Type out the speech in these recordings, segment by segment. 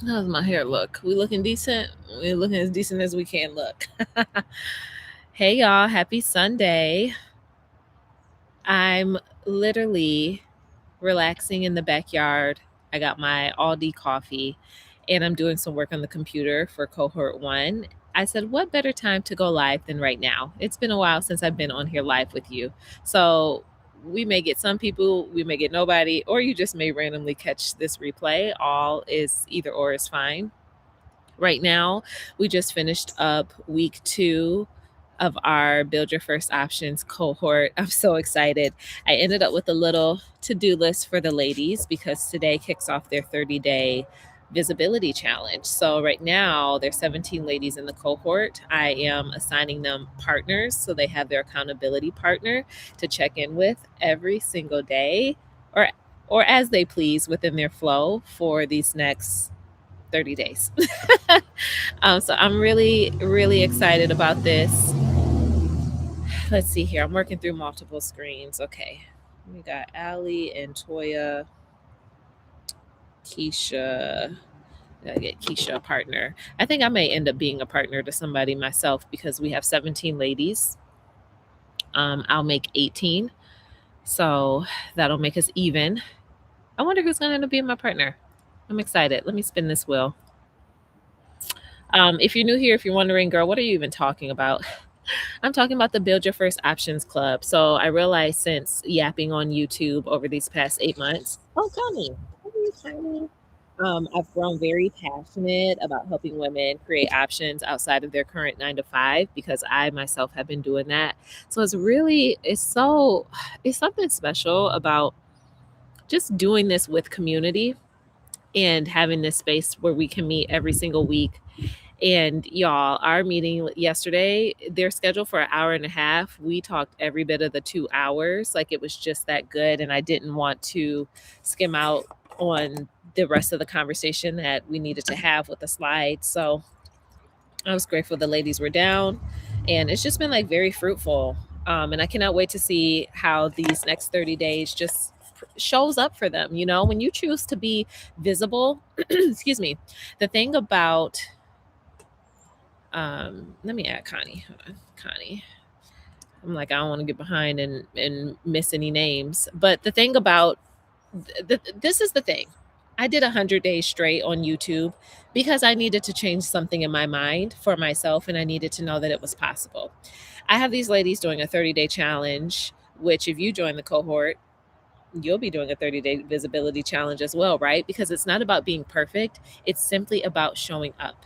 How's my hair look? We looking decent? We looking as decent as we can look. Hey y'all, happy Sunday. I'm literally relaxing in the backyard. I got my Aldi coffee and I'm doing some work on the computer for Cohort 1. I said, what better time to go live than right now? It's been a while since I've been on here live with you. So we may get some people, we may get nobody, or you just may randomly catch this replay. All is either or is fine. Right now, we just finished up week 2 of our Build Your First Options cohort. I'm so excited. I ended up with a little to do list for the ladies because today kicks off their 30-day visibility challenge. So, right now, there's 17 ladies in the cohort. I am assigning them partners so they have their accountability partner to check in with every single day or as they please within their flow for these next 30 days. So I'm really, really excited about this. Let's see here. I'm working through multiple screens. Okay. We got Allie and Toya, Keisha. Gotta get Keisha a partner. I think I may end up being a partner to somebody myself because we have 17 ladies. I'll make 18. So that'll make us even. I wonder who's going to end up being my partner. I'm excited. Let me spin this wheel. If you're new here, if you're wondering, girl, what are you even talking about? I'm talking about the Build Your First Options Club. So I realized since yapping on YouTube over these past 8 months, oh, Connie, how are you, Connie? I've grown very passionate about helping women create options outside of their current 9 to 5 because I myself have been doing that. So it's something special about just doing this with community and having this space where we can meet every single week. And y'all, our meeting yesterday, they're scheduled for an hour and a half. We talked every bit of the 2 hours. Like it was just that good. And I didn't want to skim out on the rest of the conversation that we needed to have with the slides. So I was grateful the ladies were down. And it's just been like very fruitful. And I cannot wait to see how these next 30 days just shows up for them. You know, when you choose to be visible, excuse me, the thing about let me add Connie. Hold on. Connie. I'm like, I don't want to get behind and miss any names. But the thing about this is the thing. I did 100 days straight on YouTube because I needed to change something in my mind for myself and I needed to know that it was possible. I have these ladies doing a 30-day challenge, which if you join the cohort, you'll be doing a 30-day visibility challenge as well, right? Because it's not about being perfect, it's simply about showing up.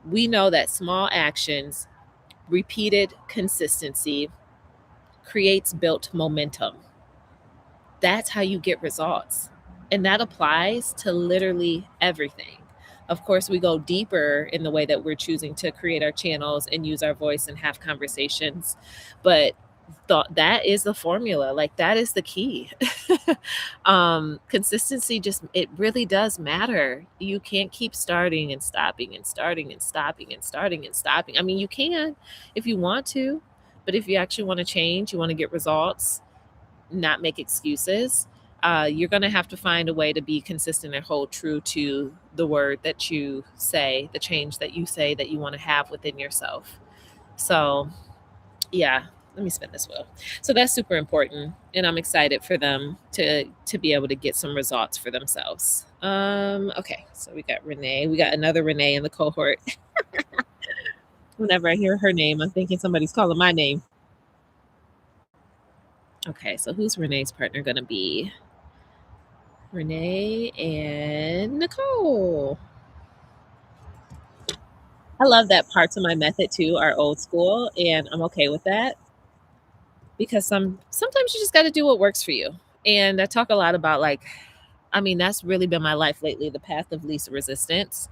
We know that small actions, repeated consistency creates built momentum. That's how you get results. And that applies to literally everything. Of course, we go deeper in the way that we're choosing to create our channels and use our voice and have conversations. But that is the formula. Like that is the key. Consistency just it really does matter. You can't keep starting and stopping and starting and stopping and starting and stopping. I mean, you can if you want to, but if you actually want to change, you want to get results, not make excuses, you're going to have to find a way to be consistent and hold true to the word that you say, the change that you say that you want to have within yourself. So, yeah, let me spin this wheel. So that's super important, and I'm excited for them to be able to get some results for themselves. Okay, so we got Renee. We got another Renee in the cohort. Whenever I hear her name, I'm thinking somebody's calling my name. Okay, so who's Renee's partner gonna be? Renee and Nicole. I love that parts of my method too are old school, and I'm okay with that because sometimes you just got to do what works for you. And I talk a lot about like, I mean, that's really been my life lately, the path of least resistance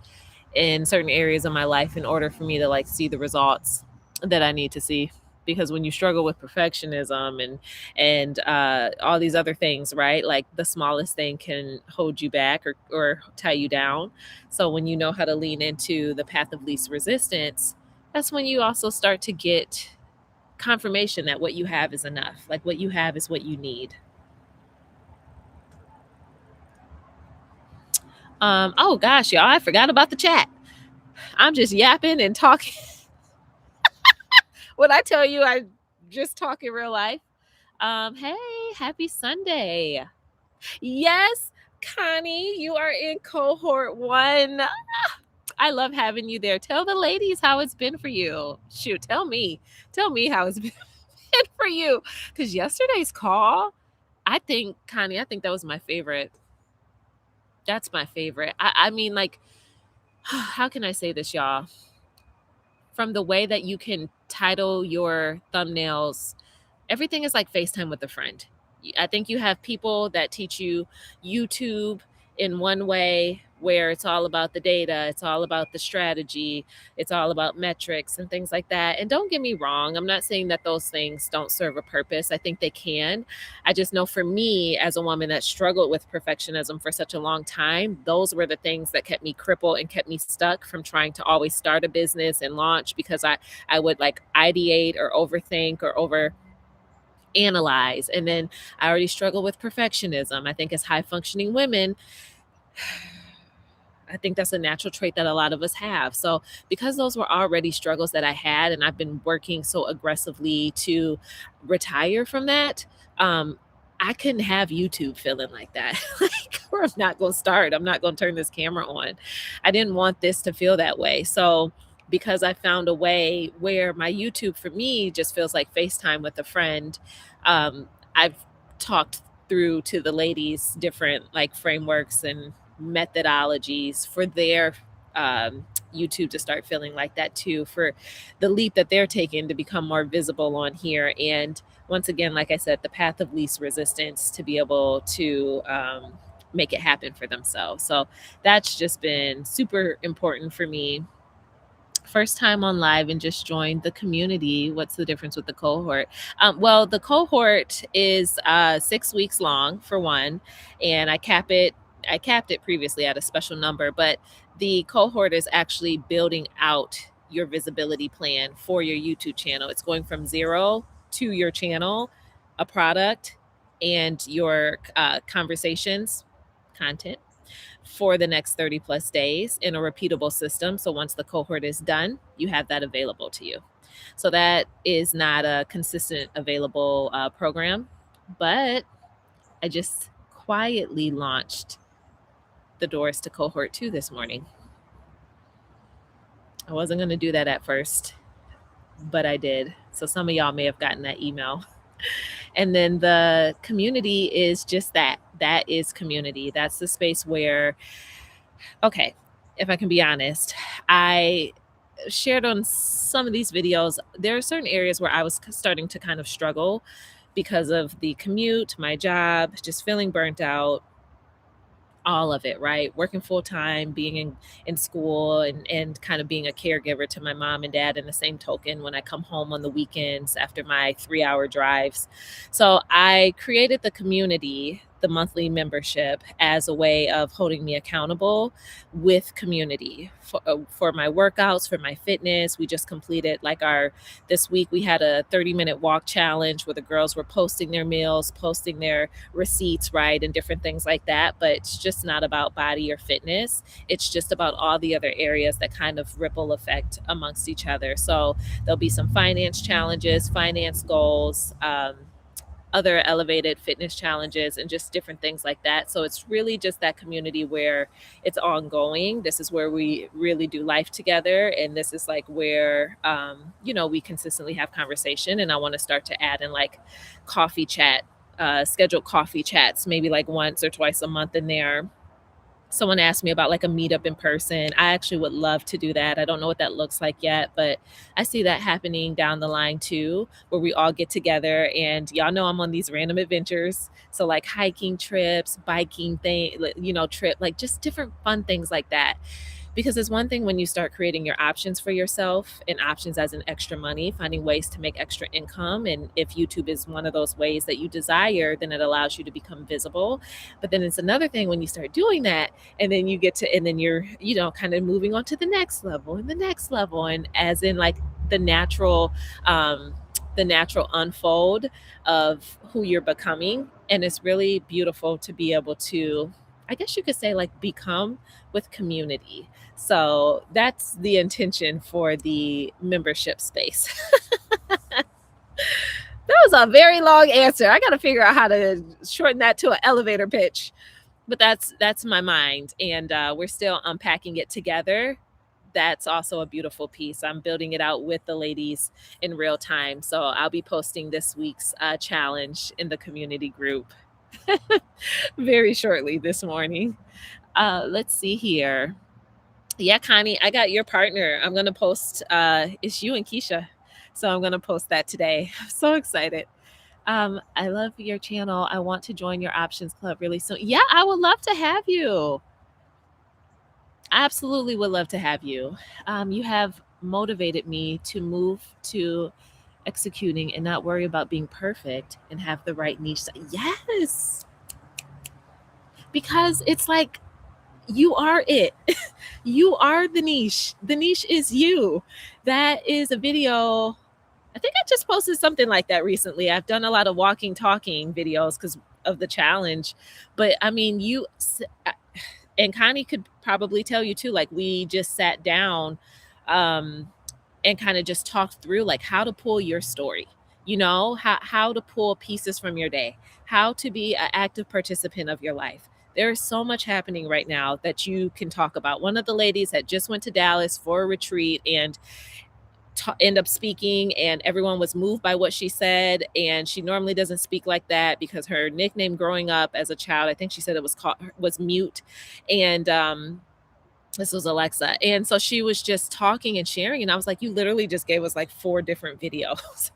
in certain areas of my life in order for me to like see the results that I need to see. Because when you struggle with perfectionism and all these other things, right? Like the smallest thing can hold you back or tie you down. So when you know how to lean into the path of least resistance, that's when you also start to get confirmation that what you have is enough. Like what you have is what you need. Oh gosh, y'all, I forgot about the chat. I'm just yapping and talking. When I tell you I just talk in real life. Hey, happy Sunday. Yes, Connie, you are in cohort 1. I love having you there. Tell the ladies how it's been for you. Shoot, tell me. Tell me how it's been for you. Because yesterday's call, I think, Connie, I think that was my favorite. That's my favorite. I mean, like, how can I say this, y'all? From the way that you can title your thumbnails, everything is like FaceTime with a friend. I think you have people that teach you YouTube in one way where it's all about the data, it's all about the strategy, it's all about metrics and things like that. And don't get me wrong, I'm not saying that those things don't serve a purpose. I think they can. I just know for me, as a woman that struggled with perfectionism for such a long time, those were the things that kept me crippled and kept me stuck from trying to always start a business and launch, because I would like ideate or overthink or over analyze. And then I already struggle with perfectionism. I think as high functioning women, I think that's a natural trait that a lot of us have. So, because those were already struggles that I had, and I've been working so aggressively to retire from that, I couldn't have YouTube feeling like that. Like, or I'm not going to start. I'm not going to turn this camera on. I didn't want this to feel that way. So, because I found a way where my YouTube for me just feels like FaceTime with a friend, I've talked through to the ladies different like frameworks and methodologies for their YouTube to start feeling like that too, for the leap that they're taking to become more visible on here. And once again, like I said, the path of least resistance to be able to make it happen for themselves. So that's just been super important for me. First time on live and just joined the community. What's the difference with the cohort? Well, the cohort is 6 weeks long for one, and I capped it previously at a special number, but the cohort is actually building out your visibility plan for your YouTube channel. It's going from 0 to your channel, a product, and your conversations, content for the next 30 plus days in a repeatable system. So once the cohort is done, you have that available to you. So that is not a consistent available program, but I just quietly launched the doors to cohort 2 this morning. I wasn't going to do that at first, but I did. So some of y'all may have gotten that email. And then the community is just that. That is community. That's the space where, okay, if I can be honest, I shared on some of these videos, there are certain areas where I was starting to kind of struggle because of the commute, my job, just feeling burnt out, all of it, right? Working full time, being in school, and kind of being a caregiver to my mom and dad in the same token when I come home on the weekends after my 3-hour drives. So I created the community, the monthly membership, as a way of holding me accountable with community for my workouts, for my fitness. We just completed this week we had a 30-minute walk challenge where the girls were posting their meals, posting their receipts, right, and different things like that. But it's just not about body or fitness. It's just about all the other areas that kind of ripple effect amongst each other. So there'll be some finance challenges, finance goals, other elevated fitness challenges, and just different things like that. So it's really just that community where it's ongoing. This is where we really do life together. And this is like where, we consistently have conversation. And I want to start to add in like coffee chat, scheduled coffee chats, maybe like once or twice a month in there. Someone asked me about like a meetup in person. I actually would love to do that. I don't know what that looks like yet, but I see that happening down the line too, where we all get together. And y'all know I'm on these random adventures. So like hiking trips, biking trip, like just different fun things like that. Because it's one thing when you start creating your options for yourself, and options as in extra money, finding ways to make extra income. And if YouTube is one of those ways that you desire, then it allows you to become visible. But then it's another thing when you start doing that, and then and then you're, kind of moving on to the next level and the next level. And as in like the natural unfold of who you're becoming. And it's really beautiful to be able to I guess you could say like become with community. So that's the intention for the membership space. That was a very long answer. I got to figure out how to shorten that to an elevator pitch. But that's my mind, and we're still unpacking it together. That's also a beautiful piece. I'm building it out with the ladies in real time. So I'll be posting this week's challenge in the community group very shortly this morning. Let's see here. Yeah, Connie, I got your partner. I'm gonna post. It's you and Keisha, so I'm gonna post that today. I'm so excited. I love your channel. I want to join your options club really soon. Yeah, I would love to have you. I absolutely would love to have you. You have motivated me to move to executing and not worry about being perfect and have the right niche. Yes, because it's like you are it. You are the niche. The niche is you. That is a video. I think I just posted something like that recently. I've done a lot of walking, talking videos because of the challenge. But I mean, and Connie could probably tell you too, like we just sat down and kind of just talked through like how to pull your story, how to pull pieces from your day, how to be an active participant of your life. There is so much happening right now that you can talk about. One of the ladies that just went to Dallas for a retreat and end up speaking, and everyone was moved by what she said, and she normally doesn't speak like that because her nickname growing up as a child, I think she said it was mute, and this was Alexa, and so she was just talking and sharing, and I was like, you literally just gave us like 4 different videos.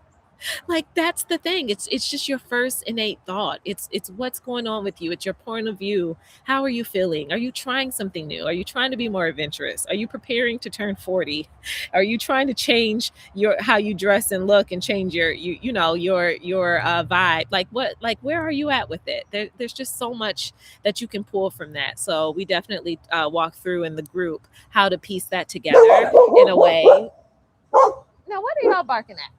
Like that's the thing, it's just your first innate thought. It's what's going on with you. It's your point of view. How are you feeling? Are you trying something new? Are you trying to be more adventurous? Are you preparing to turn 40? Are you trying to change your how you dress and look and change your vibe? Like what, like where are you at with it? There's just so much that you can pull from that. So we definitely walk through in the group how to piece that together in a way. Now what are y'all barking at?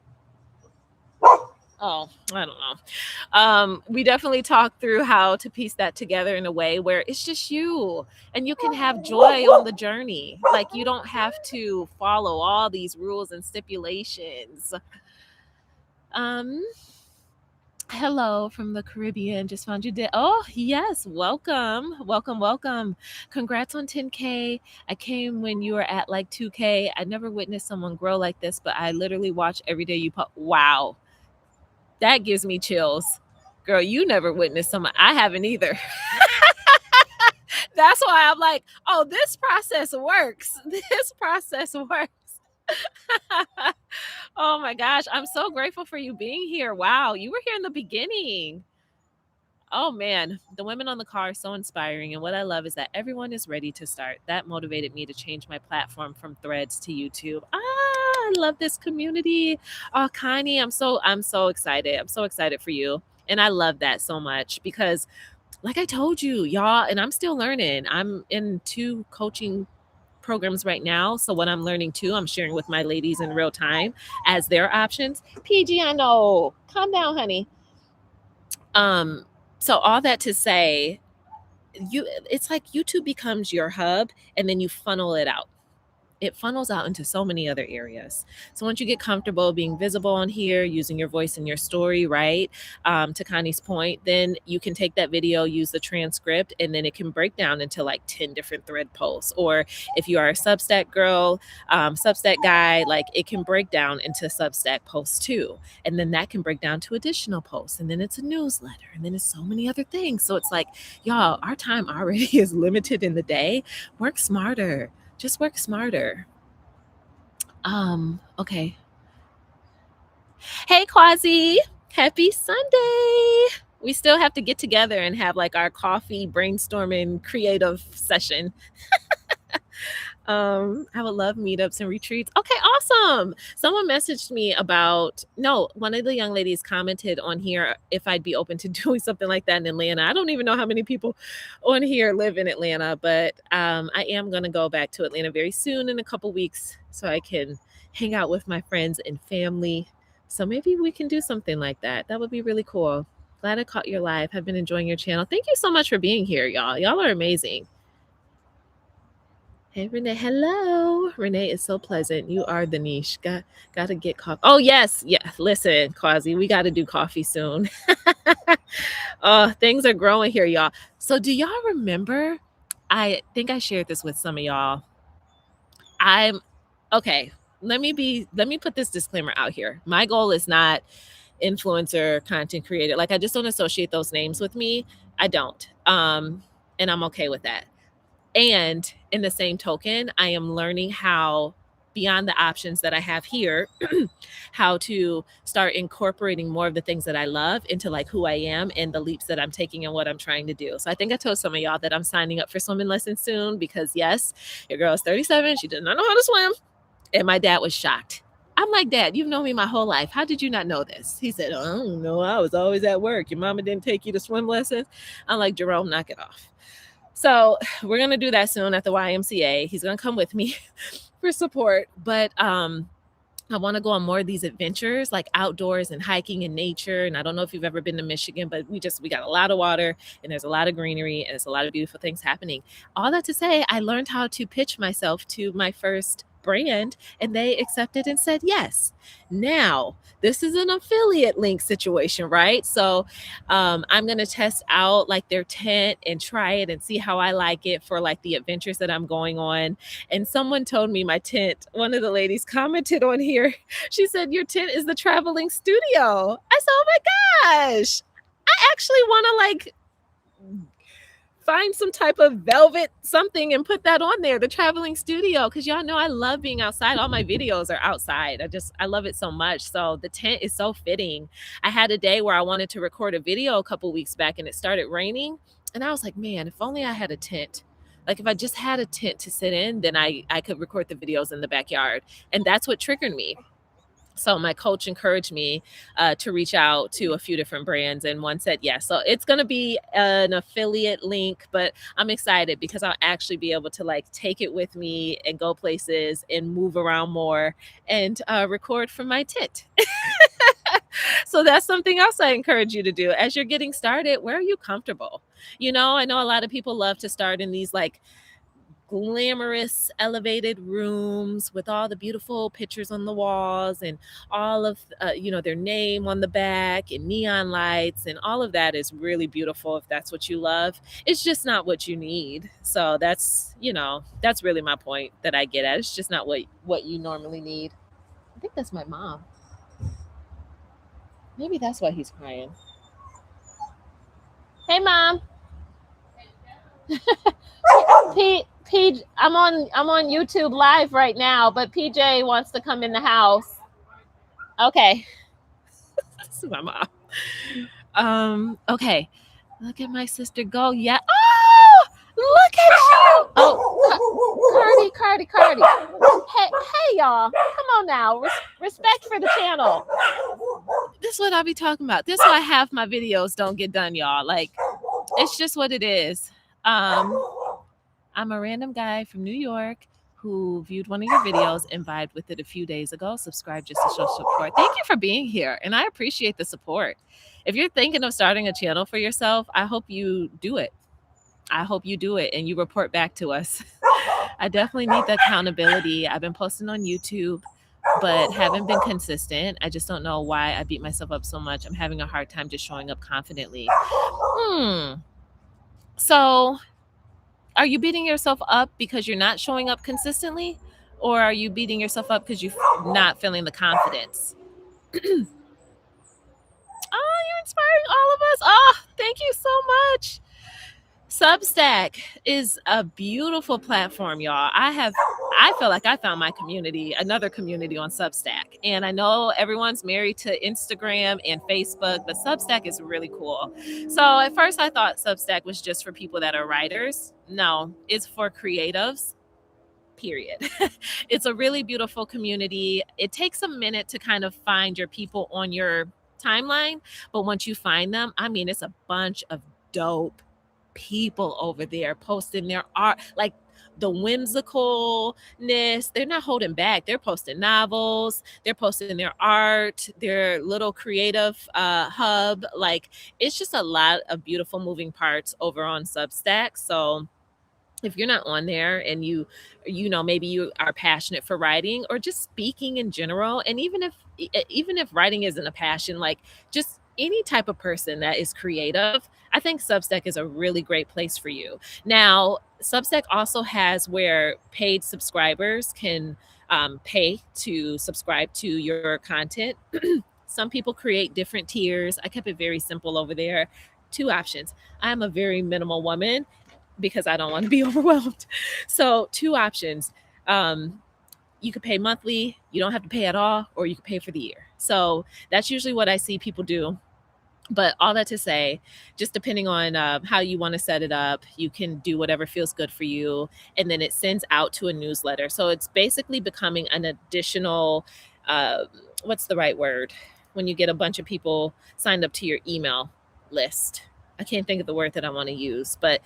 Oh, I don't know. We definitely talked through how to piece that together in a way where it's just you and you can have joy on the journey. Like you don't have to follow all these rules and stipulations. Um, Hello from the Caribbean. Just found you did. Oh, yes. Welcome. Welcome. Welcome. Congrats on 10K. I came when you were at like 2K. I never witnessed someone grow like this, but I literally watch every day you put. Wow. That gives me chills. Girl, you never witnessed someone. I haven't either. That's why I'm like, oh, this process works. This process works. Oh my gosh. I'm so grateful for you being here. Wow. You were here in the beginning. Oh man, the women on the call are so inspiring. And what I love is that everyone is ready to start. That motivated me to change my platform from Threads to YouTube. I love this community. Oh, Connie, I'm so excited. I'm so excited for you. And I love that so much because like I told you, y'all, and I'm still learning. I'm in 2 coaching programs right now. So what I'm learning too, I'm sharing with my ladies in real time as their options. PG, I know. Calm down, honey. Um, so all that to say, it's like YouTube becomes your hub and then you funnel it out. It funnels out into so many other areas. So once you get comfortable being visible on here, using your voice in your story, right? To Connie's point, then you can take that video, use the transcript, and then it can break down into like 10 different thread posts. Or if you are a Substack girl, Substack guy, like it can break down into Substack posts too. And then that can break down to additional posts. And then it's a newsletter. And then it's so many other things. So it's like, y'all, our time already is limited in the day. Work smarter. Just work smarter. Okay. Hey, Quasi. Happy Sunday. We still have to get together and have like our coffee brainstorming creative session. I would love meetups and retreats. Okay, awesome. Someone messaged me about, no, one of the young ladies commented on here if I'd be open to doing something like that in Atlanta. I don't even know how many people on here live in Atlanta, but I am going to go back to Atlanta very soon in a couple weeks so I can hang out with my friends and family. So maybe we can do something like that. That would be really cool. Glad I caught your live. Have been enjoying your channel. Thank you so much for being here, y'all. Y'all are amazing. Hey, Renee. Hello. Renee is so pleasant. You are the niche. Gotta get coffee. Oh, yes. Yeah. Listen, Quasi, we got to do coffee soon. Things are growing here, y'all. So do y'all remember? I think I shared this with some of y'all. I'm okay. Let me put this disclaimer out here. My goal is not influencer, content creator. Like, I just don't associate those names with me. I don't. And I'm okay with that. And in the same token, I am learning how, beyond the options that I have here, how to start incorporating more of the things that I love into like who I am and the leaps that I'm taking and what I'm trying to do. So I think I told some of y'all that I'm signing up for swimming lessons soon because yes, your girl is 37. She does not know how to swim. And my dad was shocked. I'm like, Dad, you've known me my whole life. How did you not know this? He said, oh, I don't know. I was always at work. Your mama didn't take you to swim lessons. I'm like, Jerome, knock it off. So we're going to do that soon at the YMCA. He's going to come with me for support. But I want to go on more of these adventures, like outdoors and hiking in nature. And I don't know if you've ever been to Michigan, but we got a lot of water and there's a lot of greenery and there's a lot of beautiful things happening. All that to say, I learned how to pitch myself to my first brand and they accepted and said yes. Now, this is an affiliate link situation, right? So I'm going to test out like their tent and try it and see how I like it for like the adventures that I'm going on. And someone told me my tent, one of the ladies commented on here. She said, your tent is the traveling studio. I said, oh my gosh, I actually want to like find some type of velvet something and put that on there, the traveling studio, because y'all know I love being outside. All my videos are outside. I love it so much. So the tent is so fitting. I had a day where I wanted to record a video a couple weeks back and it started raining. And I was like, man, if only I had a tent. Like if I just had a tent to sit in, then I could record the videos in the backyard. And that's what triggered me. So my coach encouraged me to reach out to a few different brands and one said yes. So it's going to be an affiliate link, but I'm excited because I'll actually be able to like take it with me and go places and move around more and record from my tent. So that's something else I encourage you to do as you're getting started. Where are you comfortable? You know, I know a lot of people love to start in these like glamorous elevated rooms with all the beautiful pictures on the walls and all of their name on the back and neon lights, and all of that is really beautiful if that's what you love. It's just not what you need. So that's really my point that I get at. It's just not what you normally need. I think that's my mom. Maybe that's why he's crying. Hey mom. PJ, I'm on YouTube live right now, but PJ wants to come in the house. Okay. This is my mom. Okay. Look at my sister go. Yeah. Oh, look at you. Oh, Cardi. Hey, y'all. Come on now. Respect for the channel. This is what I'll be talking about. This is why half my videos don't get done, y'all. Like, it's just what it is. I'm a random guy from New York who viewed one of your videos and vibed with it a few days ago. Subscribe just to show support. Thank you for being here. And I appreciate the support. If you're thinking of starting a channel for yourself, I hope you do it. I hope you do it and you report back to us. I definitely need the accountability. I've been posting on YouTube, but haven't been consistent. I just don't know why I beat myself up so much. I'm having a hard time just showing up confidently. So are you beating yourself up because you're not showing up consistently? Or are you beating yourself up because you're not feeling the confidence? Oh, you're inspiring all of us. Oh, thank you so much. Substack is a beautiful platform, y'all. I feel like I found my community, another community on Substack. And I know everyone's married to Instagram and Facebook, but Substack is really cool. So at first I thought Substack was just for people that are writers. No, it's for creatives, period. It's a really beautiful community. It takes a minute to kind of find your people on your timeline, but once you find them, I mean, it's a bunch of dope people over there posting their art. Like the whimsicalness. They're not holding back. They're posting novels, they're posting their art, their little creative hub. Like, it's just a lot of beautiful moving parts over on Substack. So if you're not on there and maybe you are passionate for writing or just speaking in general, and even if writing isn't a passion, like just any type of person that is creative, I think Substack is a really great place for you. Now, Substack also has where paid subscribers can pay to subscribe to your content. Some people create different tiers. I kept it very simple over there. Two options. I'm a very minimal woman because I don't want to be overwhelmed. So, two options. You could pay monthly, you don't have to pay at all, or you could pay for the year. So, that's usually what I see people do. But all that to say, just depending on how you want to set it up, you can do whatever feels good for you. And then it sends out to a newsletter. So, it's basically becoming an additional, uh, what's the right word? When you get a bunch of people signed up to your email list. I can't think of the word that I want to use, but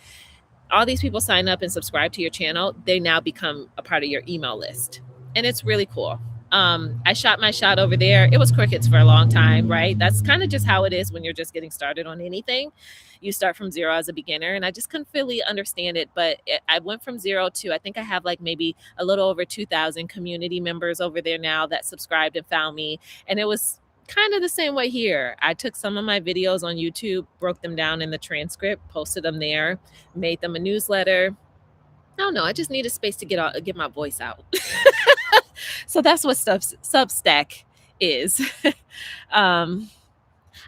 all these people sign up and subscribe to your channel, they now become a part of your email list. And it's really cool. I shot my shot over there. It was crickets for a long time, right? That's kind of just how it is when you're just getting started on anything. You start from zero as a beginner, and I just couldn't really understand it. But I went from zero to, I think I have like maybe a little over 2,000 community members over there now that subscribed and found me. And it was kind of the same way here. I took some of my videos on YouTube, broke them down in the transcript, posted them there, made them a newsletter. I don't know. I just need a space to get my voice out. So that's what Substack is. um,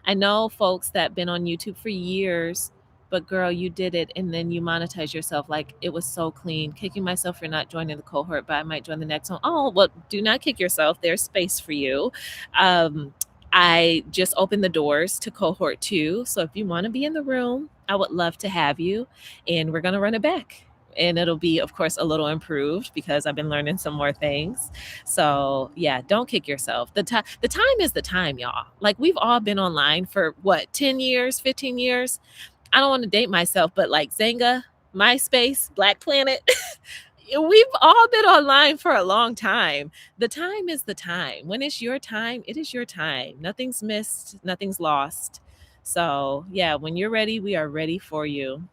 I know folks that been on YouTube for years, but girl, you did it and then you monetize yourself. Like, it was so clean. Kicking myself for not joining the cohort, but I might join the next one. Oh, well, do not kick yourself. There's space for you. I just opened the doors to Cohort 2. So if you want to be in the room, I would love to have you. And we're going to run it back. And it'll be, of course, a little improved because I've been learning some more things. So yeah, don't kick yourself. The time is the time, y'all. Like, we've all been online for what, 10 years, 15 years? I don't want to date myself, but like Zynga, MySpace, Black Planet, we've all been online for a long time. The time is the time. When it's your time, it is your time. Nothing's missed, nothing's lost. So yeah, when you're ready, we are ready for you.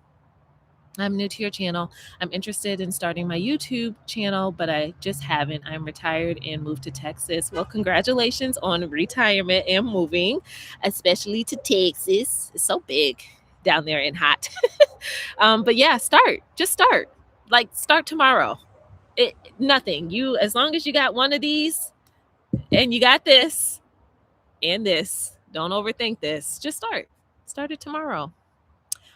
I'm new to your channel. I'm interested in starting my YouTube channel, but I just haven't. I'm retired and moved to Texas. Well, congratulations on retirement and moving, especially to Texas. It's so big down there and hot. But yeah, just start. Like, start tomorrow. Nothing. As long as you got one of these and you got this and this, don't overthink this. Just start it tomorrow.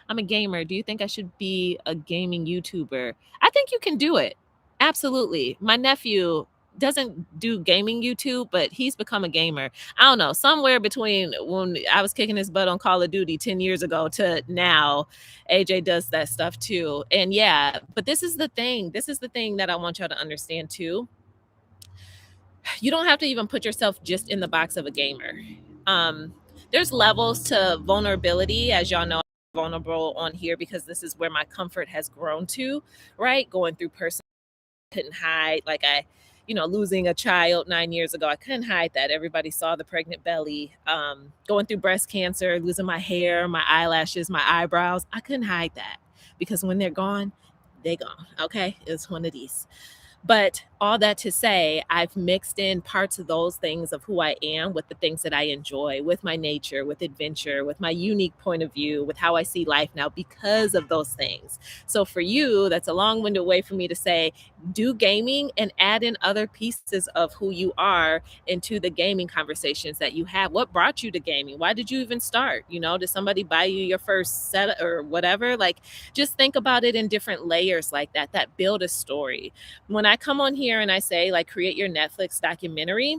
I'm a gamer. Do you think I should be a gaming YouTuber? I think you can do it. Absolutely. My nephew doesn't do gaming YouTube, but he's become a gamer. I don't know, somewhere between when I was kicking his butt on Call of Duty 10 years ago to now, AJ does that stuff too. And yeah, but this is the thing. This is the thing that I want y'all to understand too. You don't have to even put yourself just in the box of a gamer. There's levels to vulnerability, as y'all know. Vulnerable on here because this is where my comfort has grown to, right? Going through personal, couldn't hide, like losing a child 9 years ago, I couldn't hide that. Everybody saw the pregnant belly. Going through breast cancer, losing my hair, my eyelashes, my eyebrows, I couldn't hide that because when they're gone, they're gone. Okay, it's one of these. But all that to say, I've mixed in parts of those things of who I am with the things that I enjoy, with my nature, with adventure, with my unique point of view, with how I see life now because of those things. So for you, that's a long-winded way for me to say, do gaming and add in other pieces of who you are into the gaming conversations that you have. What brought you to gaming? Why did you even start? Did somebody buy you your first set or whatever? Like, just think about it in different layers like that build a story. When I come on here and I say, like, create your Netflix documentary,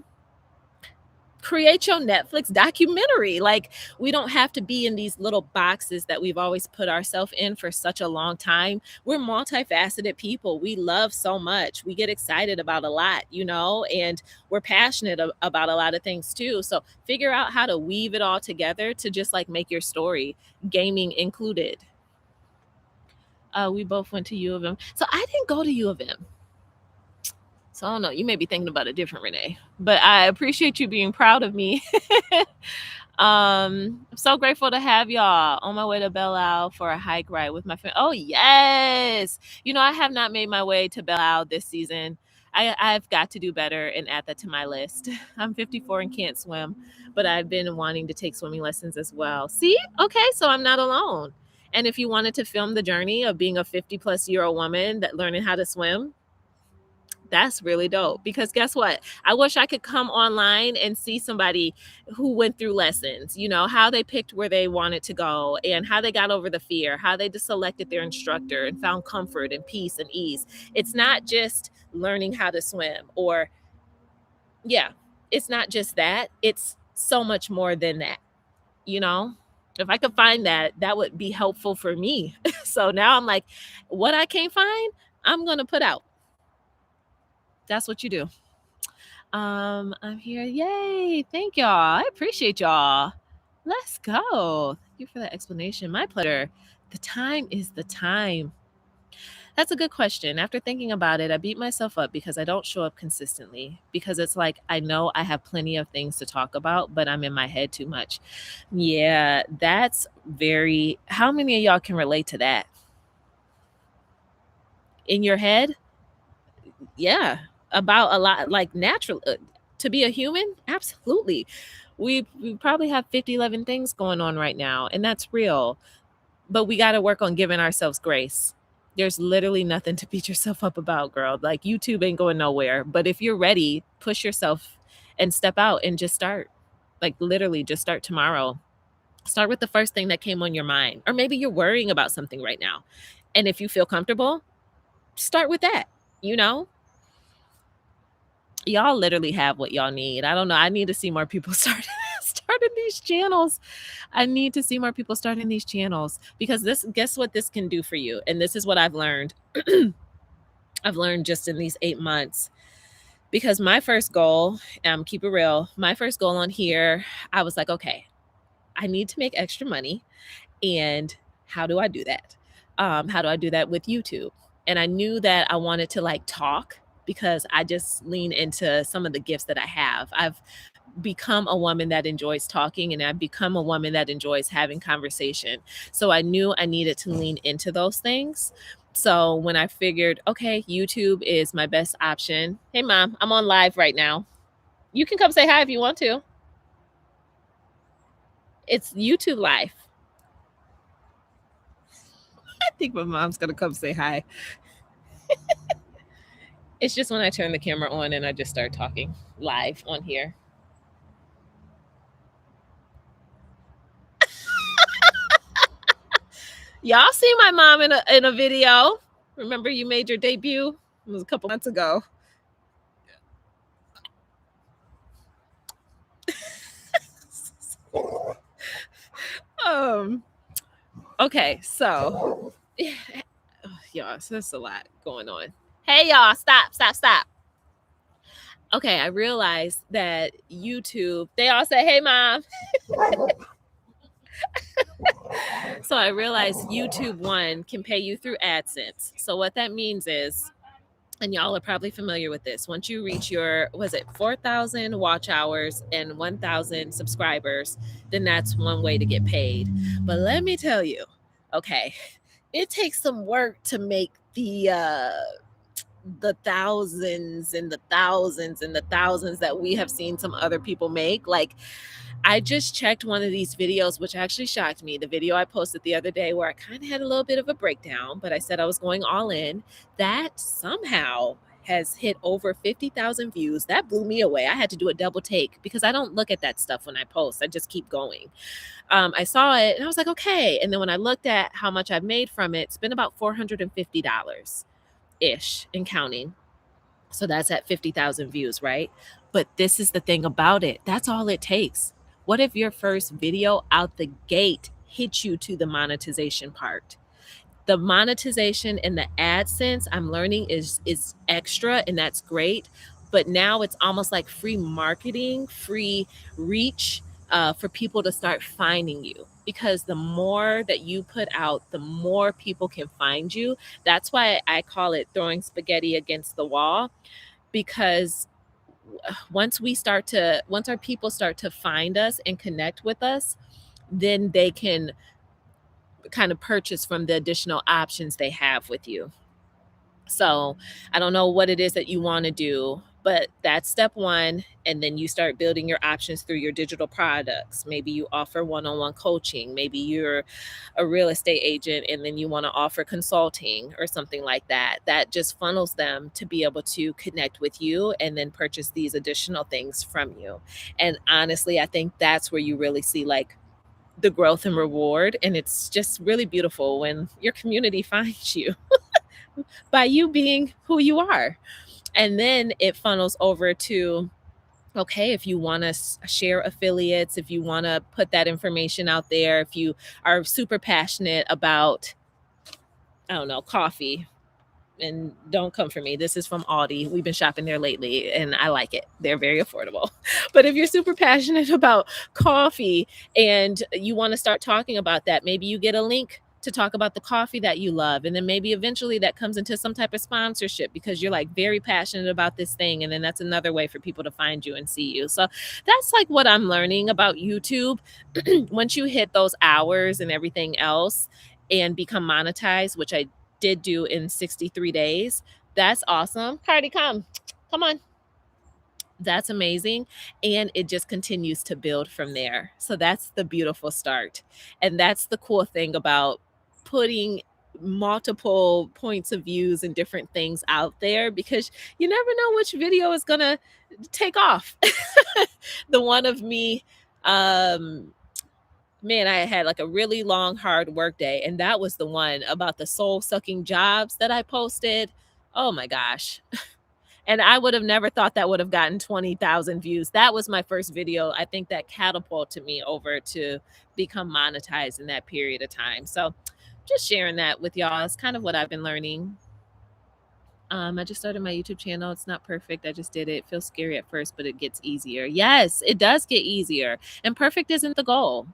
like, we don't have to be in these little boxes that we've always put ourselves in for such a long time. We're multifaceted people. We love so much. We get excited about a lot, and we're passionate about a lot of things too. So figure out how to weave it all together to just like make your story, gaming included. We both went to U of M. So I didn't go to U of M. So I don't know. You may be thinking about a different Renee, but I appreciate you being proud of me. I'm so grateful to have y'all on my way to Belle Isle for a hike ride with my friend. Oh yes, I have not made my way to Belle Isle this season. I've got to do better and add that to my list. I'm 54 and can't swim, but I've been wanting to take swimming lessons as well. See, okay, so I'm not alone. And if you wanted to film the journey of being a 50-plus-year-old woman that learning how to swim, that's really dope, because guess what? I wish I could come online and see somebody who went through lessons, how they picked where they wanted to go and how they got over the fear, how they just selected their instructor and found comfort and peace and ease. It's not just learning how to swim yeah, it's not just that. It's so much more than that, you know? If I could find that, that would be helpful for me. So now I'm like, what I can't find, I'm going to put out. That's what you do. I'm here. Yay. Thank y'all. I appreciate y'all. Let's go. Thank you for that explanation. My pleasure. The time is the time. That's a good question. After thinking about it, I beat myself up because I don't show up consistently, because it's like I know I have plenty of things to talk about, but I'm in my head too much. Yeah, that's very. How many of y'all can relate to that? In your head? Yeah, about a lot, like natural to be a human. Absolutely. We probably have 50, 11 things going on right now, and that's real, but we got to work on giving ourselves grace. There's literally nothing to beat yourself up about, girl. Like, YouTube ain't going nowhere, but if you're ready, push yourself and step out and just start. Like, literally just start tomorrow. Start with the first thing that came on your mind, or maybe you're worrying about something right now, and if you feel comfortable, start with that. you know y'all literally have what y'all need. I don't know. I need to see more people starting these channels. I need to see more people starting these channels, because guess what this can do for you? And this is what I've learned. I've learned just in these 8 months, because my first goal, keep it real, my first goal on here, I was like, okay, I need to make extra money. And how do I do that? How do I do that with YouTube? And I knew that I wanted to like talk, because I just lean into some of the gifts that I have. I've become a woman that enjoys talking, and I've become a woman that enjoys having conversation. So I knew I needed to lean into those things. So when I figured, okay, YouTube is my best option. Hey, Mom, I'm on live right now. You can come say hi if you want to. It's YouTube Live. I think my mom's going to come say hi. It's just when I turn the camera on and I just start talking live on here. Y'all see my mom in a video. Remember you made your debut? It was a couple months ago. Okay, so y'all, so that's a lot going on. Hey y'all, stop. Okay, I realized that YouTube, they all say, hey mom. So I realized YouTube One can pay you through AdSense. So what that means is, and y'all are probably familiar with this, once you reach your, 4,000 watch hours and 1,000 subscribers, then that's one way to get paid. But let me tell you, okay, it takes some work to make the thousands and the thousands and the thousands that we have seen some other people make. Like, I just checked one of these videos, which actually shocked me. The video I posted the other day where I kind of had a little bit of a breakdown, but I said I was going all in, that somehow has hit over 50,000 views. That blew me away. I had to do a double take, because I don't look at that stuff when I post. I just keep going. I saw it and I was like, okay. And then when I looked at how much I've made from it, it's been about $450-ish and counting. So that's at 50,000 views, right? But this is the thing about it. That's all it takes. What if your first video out the gate hit you to the monetization part? The monetization and the AdSense, I'm learning, is extra, and that's great. But now it's almost like free marketing, free reach, for people to start finding you. because the more that you put out, the more people can find you. That's why I call it throwing spaghetti against the wall, because once our people start to find us and connect with us, then they can kind of purchase from the additional options they have with you. So I don't know what it is that you want to do, but that's step one. And then you start building your options through your digital products. Maybe you offer one on one coaching. Maybe you're a real estate agent and then you want to offer consulting or something like that. That just funnels them to be able to connect with you and then purchase these additional things from you. And honestly, I think that's where you really see like the growth and reward. And it's just really beautiful when your community finds you by you being who you are. And then it funnels over to, okay, if you want to share affiliates, if you want to put that information out there, if you are super passionate about, I don't know, coffee, and don't come for me. This is from Aldi. We've been shopping there lately and I like it. They're very affordable. But if you're super passionate about coffee and you want to start talking about that, maybe you get a link to talk about the coffee that you love. And then maybe eventually that comes into some type of sponsorship because you're like very passionate about this thing. And then that's another way for people to find you and see you. So that's like what I'm learning about YouTube. Once you hit those hours and everything else and become monetized, which I did do in 63 days. That's awesome. Cardi, come on. That's amazing. And it just continues to build from there. So that's the beautiful start. And that's the cool thing about putting multiple points of views and different things out there, because you never know which video is going to take off. The one of me, man, I had like a really long, hard work day. And that was the one about the soul sucking jobs that I posted. Oh my gosh. And I would have never thought that would have gotten 20,000 views. That was my first video. I think that catapulted me over to become monetized in that period of time. So just sharing that with y'all. It's kind of what I've been learning. I just started my YouTube channel. It's not perfect. I just did it. It feels scary at first, but it gets easier. Yes, it does get easier. And perfect isn't the goal.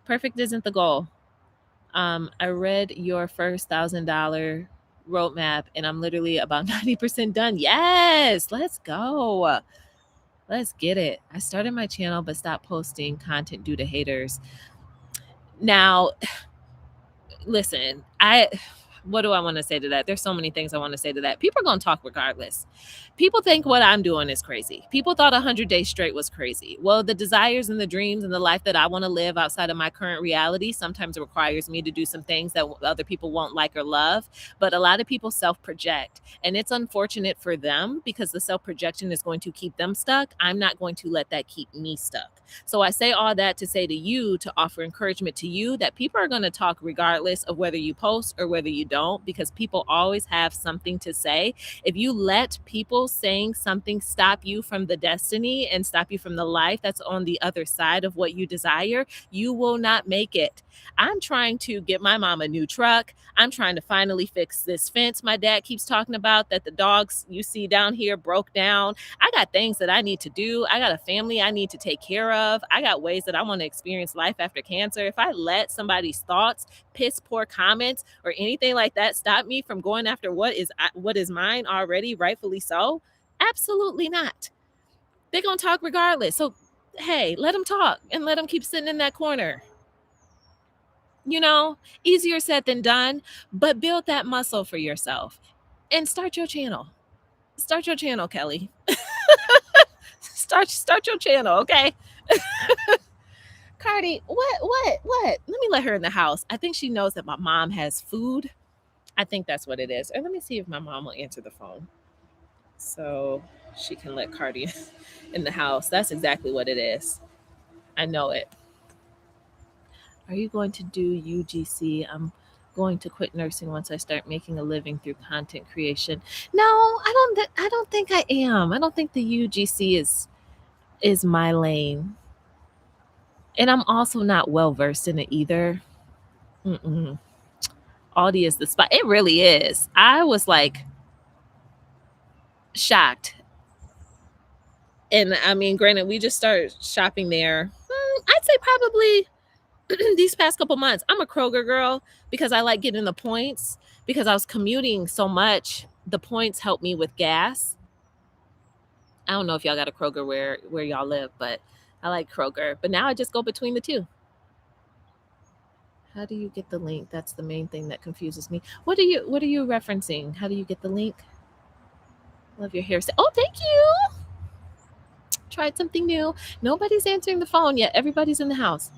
Perfect isn't the goal. I read your first $1,000 roadmap and I'm literally about 90% done. Yes, let's go. Let's get it. I started my channel but stopped posting content due to haters. Now, listen, what do I want to say to that? There's so many things I want to say to that. People are going to talk regardless. People think what I'm doing is crazy. People thought 100 days straight was crazy. Well, the desires and the dreams and the life that I want to live outside of my current reality sometimes requires me to do some things that other people won't like or love. But a lot of people self-project, and it's unfortunate for them because the self-projection is going to keep them stuck. I'm not going to let that keep me stuck. So I say all that to say to you, to offer encouragement to you that people are going to talk regardless of whether you post or whether you don't, because people always have something to say. If you let people saying something stop you from the destiny and stop you from the life that's on the other side of what you desire, you will not make it. I'm trying to get my mom a new truck. I'm trying to finally fix this fence my dad keeps talking about that the dogs you see down here broke down. I got things that I need to do. I got a family I need to take care of. I got ways that I want to experience life after cancer. If I let somebody's thoughts, piss poor comments, or anything like that stop me from going after what is mine already, rightfully so, absolutely not. They're going to talk regardless. So, hey, let them talk and let them keep sitting in that corner. You know, easier said than done, but build that muscle for yourself and start your channel. Start your channel, Kelly. Start your channel, okay? Cardi, what? Let me let her in the house. I think she knows that my mom has food. I think that's what it is. Or let me see if my mom will answer the phone so she can let Cardi in the house. That's exactly what it is. I know it. Are you going to do UGC? I'm going to quit nursing once I start making a living through content creation. No, I don't think I am. I don't think the UGC is my lane. And I'm also not well versed in it either. Mm-mm. Aldi is the spot. It really is. I was like shocked. And I mean, granted, we just started shopping there. I'd say probably these past couple months, I'm a Kroger girl because I like getting the points because I was commuting so much. The points help me with gas. I don't know if y'all got a Kroger where y'all live, but I like Kroger. But now I just go between the two. How do you get the link? That's the main thing that confuses me. What are you referencing? How do you get the link? Love your hairstyle. Oh, thank you. Tried something new. Nobody's answering the phone yet. Everybody's in the house.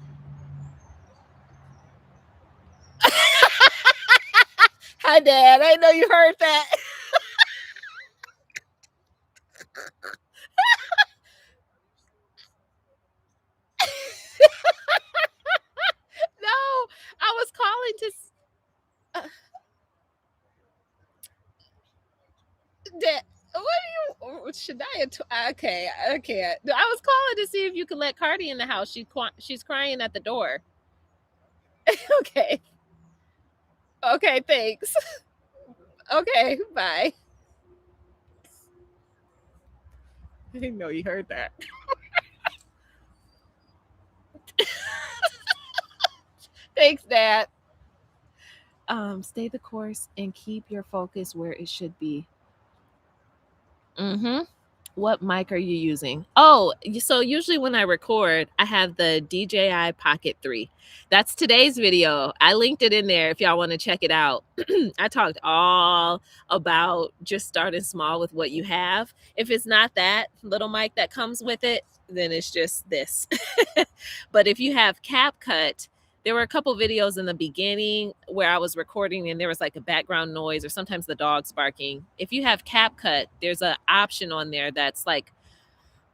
Hi, Dad. I know you heard that. No, I was calling to. Dad, what are you, Shania? Okay, okay. No, I was calling to see if you could let Cardi in the house. She's crying at the door. Okay, okay. Thanks. Okay, bye. I didn't know you heard that. Thanks, Dad. Stay the course and keep your focus where it should be. Mm-hmm. What mic are you using? Oh, so usually when I record, I have the DJI Pocket 3. That's today's video. I linked it in there if y'all want to check it out. I talked all about just starting small with what you have. If it's not that little mic that comes with it, then it's just this. But if you have CapCut, there were a couple videos in the beginning where I was recording and there was like a background noise or sometimes the dog's barking. If you have CapCut, there's an option on there that's like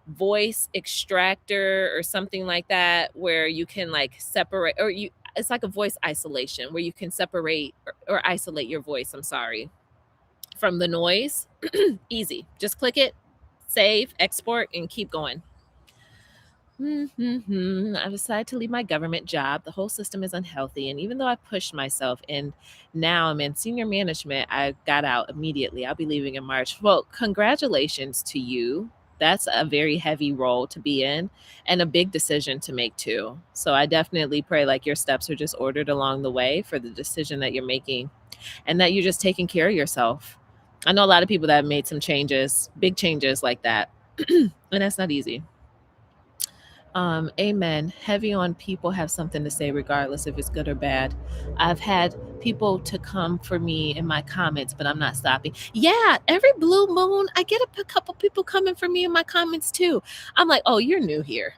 voice extractor or something like that where you can like separate or you it's like a voice isolation where you can separate or isolate your voice, I'm sorry, from the noise. Easy. Just click it, save, export, and keep going. I decided to leave my government job. The whole system is unhealthy. And even though I pushed myself and now I'm in senior management, I got out immediately. I'll be leaving in March. Well, congratulations to you. That's a very heavy role to be in and a big decision to make too. So I definitely pray like your steps are just ordered along the way for the decision that you're making and that you're just taking care of yourself. I know a lot of people that have made some changes, big changes like that. And that's not easy. Amen. Heavy on people have something to say, regardless if it's good or bad. I've had people to come for me in my comments, but I'm not stopping. Yeah, every blue moon, I get a couple people coming for me in my comments too. I'm like, oh, you're new here.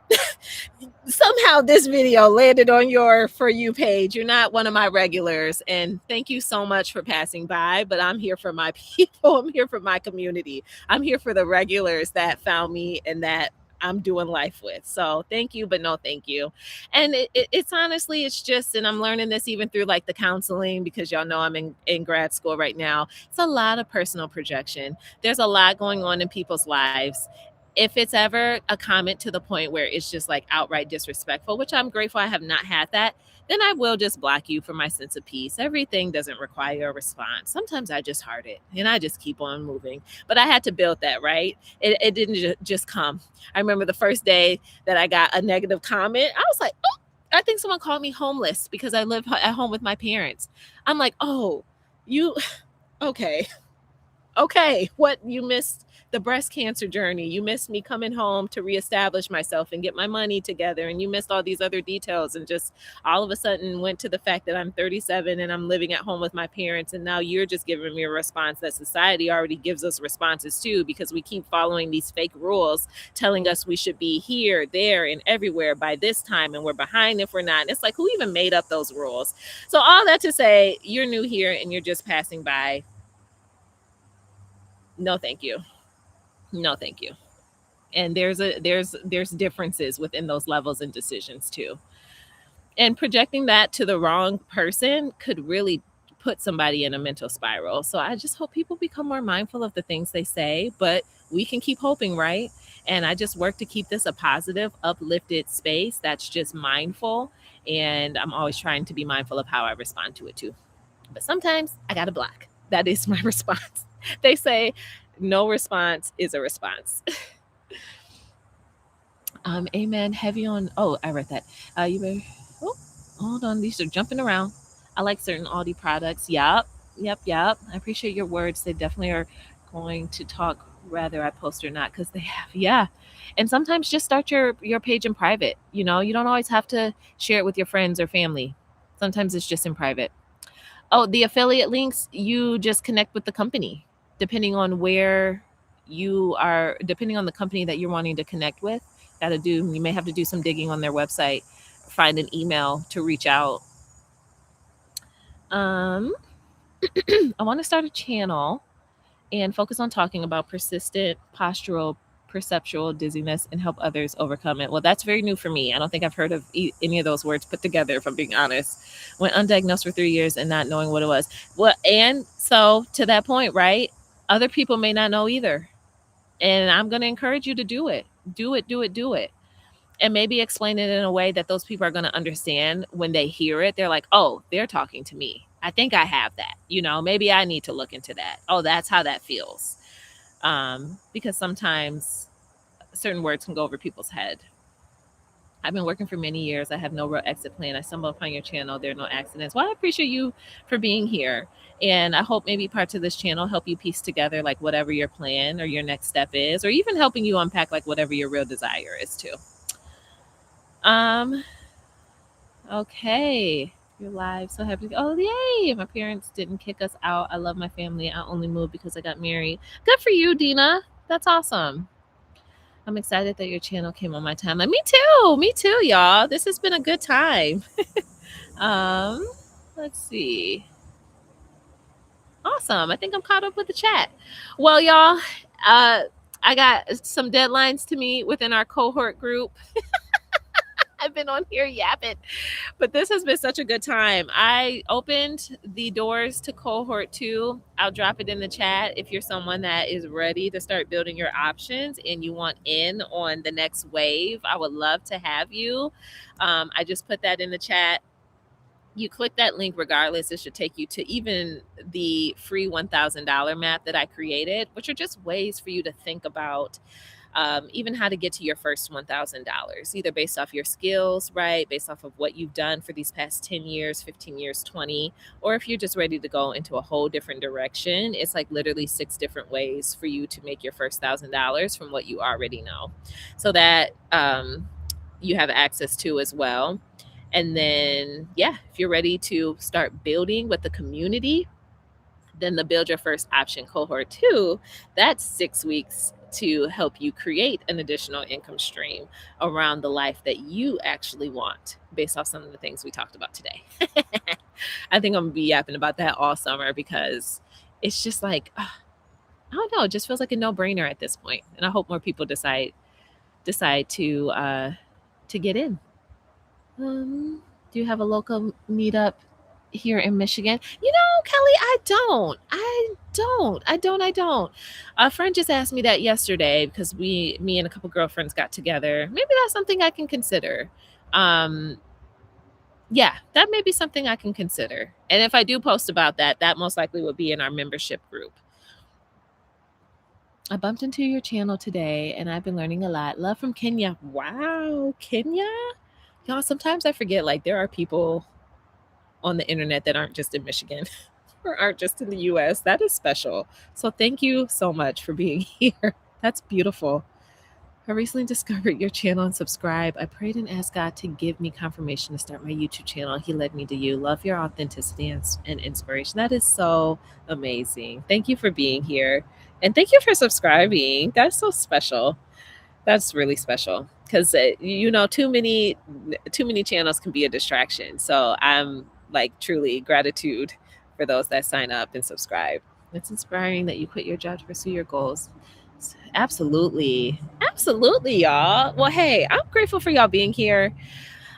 Somehow this video landed on your For You page. You're not one of my regulars. And thank you so much for passing by. But I'm here for my people. I'm here for my community. I'm here for the regulars that found me and that I'm doing life with. So thank you, but no thank you. And it's honestly, it's just, and I'm learning this even through like the counseling because y'all know I'm in grad school right now. It's a lot of personal projection. There's a lot going on in people's lives. If it's ever a comment to the point where it's just like outright disrespectful, which I'm grateful I have not had that, then I will just block you for my sense of peace. Everything doesn't require a response. Sometimes I just heart it and I just keep on moving. But I had to build that, right? It didn't just come. I remember the first day that I got a negative comment, I was like, oh, I think someone called me homeless because I live at home with my parents. I'm like, oh, you, okay. Okay, what you missed the breast cancer journey. You missed me coming home to reestablish myself and get my money together. And you missed all these other details and just all of a sudden went to the fact that I'm 37 and I'm living at home with my parents. And now you're just giving me a response that society already gives us responses to because we keep following these fake rules telling us we should be here, there, and everywhere by this time. And we're behind if we're not. And it's like, who even made up those rules? So all that to say, you're new here and you're just passing by. No, thank you. No, thank you. And there's differences within those levels and decisions too. And projecting that to the wrong person could really put somebody in a mental spiral. So I just hope people become more mindful of the things they say, but we can keep hoping, right? And I just work to keep this a positive, uplifted space that's just mindful. And I'm always trying to be mindful of how I respond to it too. But sometimes I got to block. That is my response. They say no response is a response. Amen. Heavy on. Oh, I read that. You may. Oh. Hold on, these are jumping around. I like certain Aldi products. Yep. I appreciate your words. They definitely are going to talk whether I post or not because they have. Yeah. And sometimes just start your page in private. You don't always have to share it with your friends or family. Sometimes it's just in private. Oh, the affiliate links, you just connect with the company. Depending on where you are, depending on the company that you're wanting to connect with, you may have to do some digging on their website, find an email to reach out. Um, I want to start a channel and focus on talking about persistent postural perceptual dizziness and help others overcome it. Well, that's very new for me. I don't think I've heard of any of those words put together, if I'm being honest. Went undiagnosed for 3 years and not knowing what it was. Well, and so to that point, right? Other people may not know either. And I'm going to encourage you to do it. Do it. And maybe explain it in a way that those people are going to understand when they hear it. They're like, oh, they're talking to me. I think I have that. Maybe I need to look into that. Oh, that's how that feels. Because sometimes certain words can go over people's head. I've been working for many years. I have no real exit plan. I stumbled upon your channel. There are no accidents. Well, I appreciate you for being here. And I hope maybe parts of this channel help you piece together like whatever your plan or your next step is, or even helping you unpack like whatever your real desire is too. Okay. You're live. So happy. Oh, yay. My parents didn't kick us out. I love my family. I only moved because I got married. Good for you, Dina. That's awesome. I'm excited that your channel came on my timeline. Me too, y'all. This has been a good time. um, let's see. Awesome. I think I'm caught up with the chat. Well, y'all, I got some deadlines to meet within our cohort group. I've been on here yapping, but this has been such a good time. I opened the doors to cohort 2. I'll drop it in the chat if you're someone that is ready to start building your options and you want in on the next wave. I would love to have you. I just put that in the chat. You click that link regardless, it should take you to even the free $1,000 map that I created, which are just ways for you to think about even how to get to your first $1,000, either based off your skills, right? Based off of what you've done for these past 10 years, 15 years, 20, or if you're just ready to go into a whole different direction, it's like literally 6 different ways for you to make your first $1,000 from what you already know. So that you have access to as well. And then, yeah, if you're ready to start building with the community, then the Build Your First Option Cohort 2, that's 6 weeks to help you create an additional income stream around the life that you actually want based off some of the things we talked about today. I think I'm going to be yapping about that all summer because it's just like, I don't know, it just feels like a no-brainer at this point. And I hope more people decide to get in. Do you have a local meetup here in Michigan? Kelly, I don't. A friend just asked me that yesterday because me and a couple girlfriends got together. Maybe that's something I can consider. Yeah, that may be something I can consider. And if I do post about that, that most likely will be in our membership group. I bumped into your channel today and I've been learning a lot. Love from Kenya. Wow, Kenya? Y'all, sometimes I forget like there are people on the internet that aren't just in Michigan or aren't just in the US. That is special. So thank you so much for being here. That's beautiful. I recently discovered your channel and subscribe. I prayed and asked God to give me confirmation to start my YouTube channel. He led me to you. Love your authenticity and inspiration. That is so amazing. Thank you for being here. And thank you for subscribing. That's so special. That's really special because too many channels can be a distraction. So I'm like truly gratitude for those that sign up and subscribe. It's inspiring that you quit your job to pursue your goals. Absolutely, y'all. Well, hey, I'm grateful for y'all being here.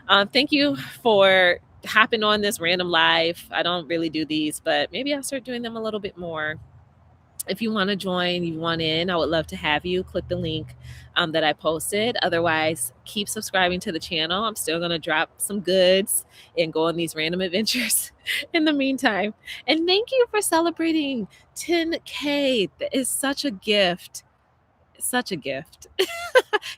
Thank you for hopping on this random live. I don't really do these, but maybe I'll start doing them a little bit more. If you want to join, you want in, I would love to have you. Click the link that I posted. Otherwise, keep subscribing to the channel. I'm still going to drop some goods and go on these random adventures in the meantime. And thank you for celebrating 10K. That is such a gift. Such a gift.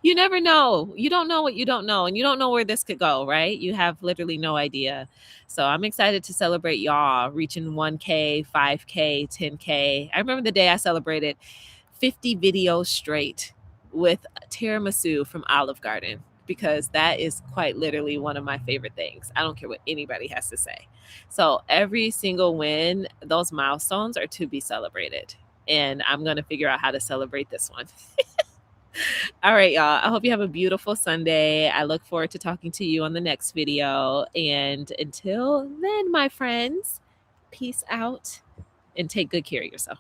You never know. You don't know what you don't know, and you don't know where this could go, right? You have literally no idea. So I'm excited to celebrate y'all reaching 1K, 5K, 10K. I remember the day I celebrated 50 videos straight with tiramisu from Olive Garden, because that is quite literally one of my favorite things. I don't care what anybody has to say. So every single win, those milestones are to be celebrated. And I'm going to figure out how to celebrate this one. All right, y'all. I hope you have a beautiful Sunday. I look forward to talking to you on the next video. And until then, my friends, peace out and take good care of yourself.